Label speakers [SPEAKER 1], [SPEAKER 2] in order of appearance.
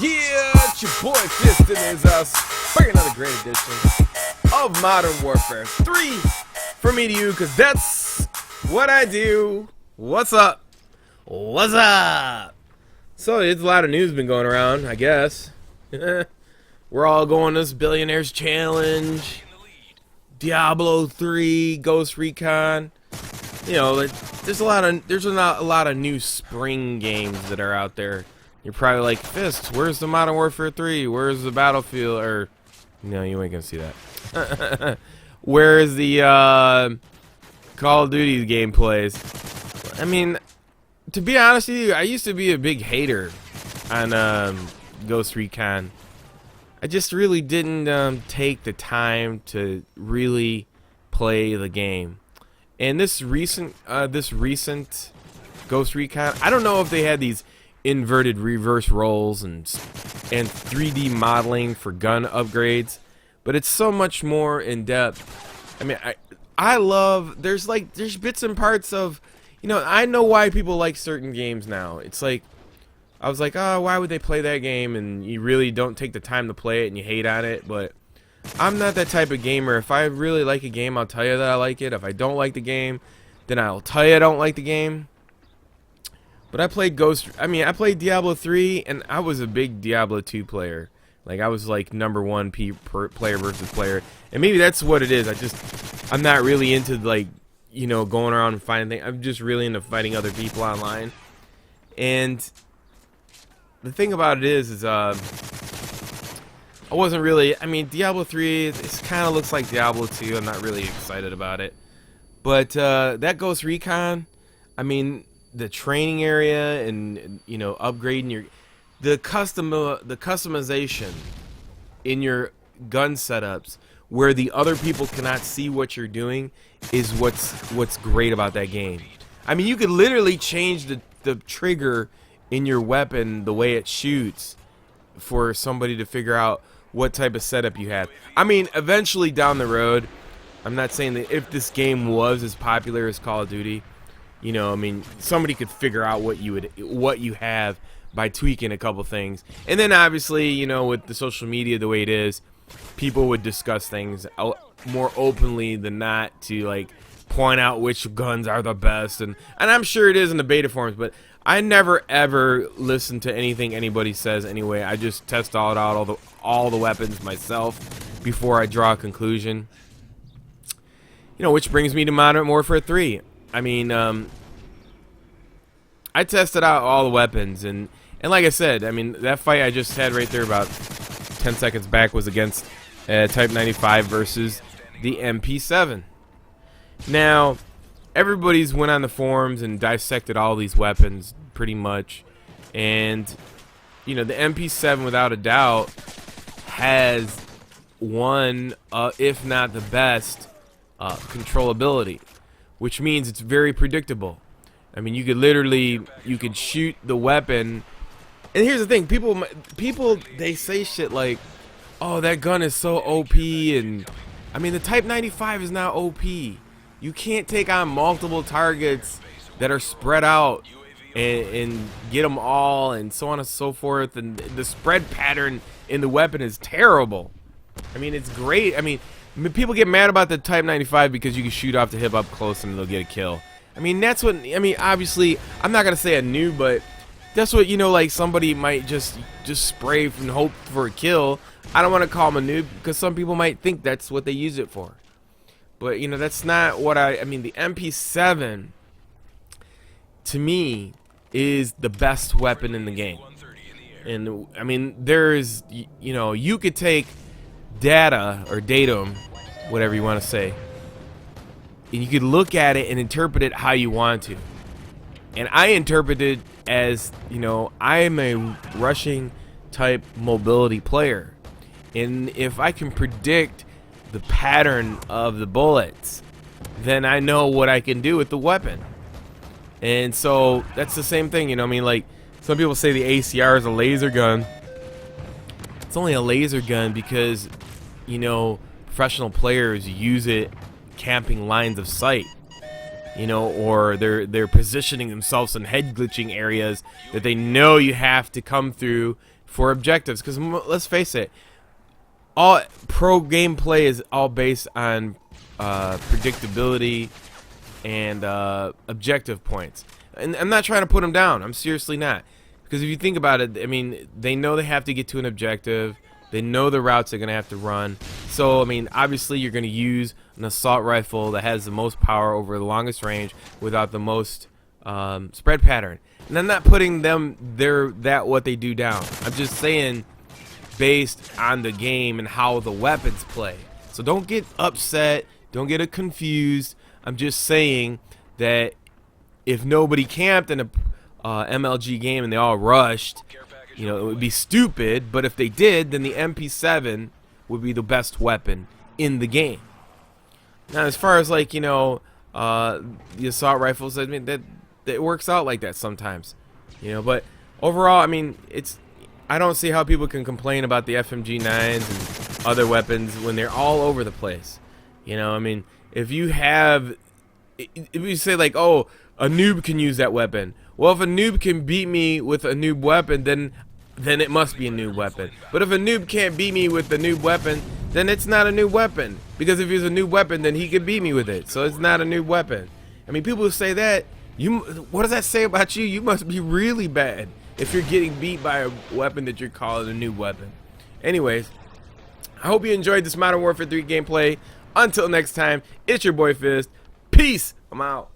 [SPEAKER 1] Yeah, it's your boy Fiston is us, bringing another great edition of Modern Warfare 3 for me to you, because that's what I do. What's up? What's up? So, there's a lot of news been going around, I guess. We're all going this Billionaires Challenge, Diablo 3, Ghost Recon. You know, there's a lot of new spring games that are out there. You're probably like, Fist, where's the Modern Warfare 3? Where's the Battlefield? Or, no, you ain't gonna see that. Where's the Call of Duty gameplays? I mean, to be honest with you, I used to be a big hater on Ghost Recon. I just really didn't take the time to really play the game. And this recent Ghost Recon, I don't know if they had these inverted reverse rolls and 3D modeling for gun upgrades, but it's so much more in depth. I mean, I love, there's bits and parts of, you know, I know why people like certain games now. It's like, I was like, oh, why would they play that game? And you really don't take the time to play it and you hate on it. But I'm not that type of gamer. If I really like a game, I'll tell you that I like it. If I don't like the game, then I'll tell you I don't like the game. But I played I played Diablo 3, and I was a big Diablo 2 player. Like, I was like #1 player versus player. And maybe that's what it is. I'm not really into, like, you know, going around and finding things. I'm just really into fighting other people online. And the thing about it is I wasn't really, I mean, Diablo 3, it kind of looks like Diablo 2. I'm not really excited about it. But that Ghost Recon, I mean, the training area and, you know, upgrading the customization in your gun setups where the other people cannot see what you're doing is what's great about that game. I mean, you could literally change the trigger in your weapon, the way it shoots, for somebody to figure out what type of setup you have. I mean, eventually down the road, I'm not saying that if this game was as popular as Call of Duty, you know, I mean, somebody could figure out what you have by tweaking a couple things. And then obviously, you know, with the social media the way it is, people would discuss things more openly than not to, like, point out which guns are the best. And I'm sure it is in the beta forums, but I never ever listen to anything anybody says anyway. I just test out all the weapons myself before I draw a conclusion. You know, which brings me to Modern Warfare 3. I mean, I tested out all the weapons, and like I said, I mean, that fight I just had right there about 10 seconds back was against Type 95 versus the MP7. Now, everybody's went on the forums and dissected all these weapons pretty much, and you know, the MP7 without a doubt has one, if not the best, controllability, which means it's very predictable. I mean, you could shoot the weapon, and here's the thing: people they say shit like, "Oh, that gun is so OP," and I mean, the Type 95 is not OP. You can't take on multiple targets that are spread out and get them all, and so on and so forth. And the spread pattern in the weapon is terrible. I mean, it's great. I mean, people get mad about the Type 95 because you can shoot off the hip up close and they'll get a kill. I mean, that's what, I mean, obviously, I'm not going to say a noob, but that's what, you know, like, somebody might just spray and hope for a kill. I don't want to call them a noob because some people might think that's what they use it for. But, you know, that's not what I mean, the MP7, to me, is the best weapon in the game. And, I mean, there's, you know, you could take data or datum, whatever you want to say, and you could look at it and interpret it how you want to. And I interpret it as, you know, I am a rushing type mobility player. And if I can predict the pattern of the bullets, then I know what I can do with the weapon. And so that's the same thing, you know, I mean, like, some people say the ACR is a laser gun. It's only a laser gun because, you know, professional players use it camping lines of sight. you know, or they're positioning themselves in head glitching areas that they know you have to come through for objectives. Because let's face it, all pro gameplay is all based on predictability and objective points. And I'm not trying to put them down. I'm seriously not. Because if you think about it, I mean, they know they have to get to an objective. They know the routes they're going to have to run. So, I mean, obviously you're going to use an assault rifle that has the most power over the longest range without the most spread pattern. And I'm not putting them what they do down. I'm just saying based on the game and how the weapons play. So don't get upset. Don't get it confused. I'm just saying that if nobody camped in a MLG game and they all rushed, you know, it would be stupid. But if they did, then the MP7 would be the best weapon in the game. Now, as far as like, you know, the assault rifles, I mean, that it works out like that sometimes, you know. But overall, I mean, I don't see how people can complain about the FMG9s and other weapons when they're all over the place. You know, I mean, if you say like, oh, a noob can use that weapon. Well, if a noob can beat me with a noob weapon, then it must be a noob weapon. But if a noob can't beat me with the noob weapon, then it's not a noob weapon. Because if it's a noob weapon, then he could beat me with it. So it's not a noob weapon. I mean, people who say that, what does that say about you? You must be really bad if you're getting beat by a weapon that you're calling a noob weapon. Anyways, I hope you enjoyed this Modern Warfare 3 gameplay. Until next time, it's your boy Fist. Peace. I'm out.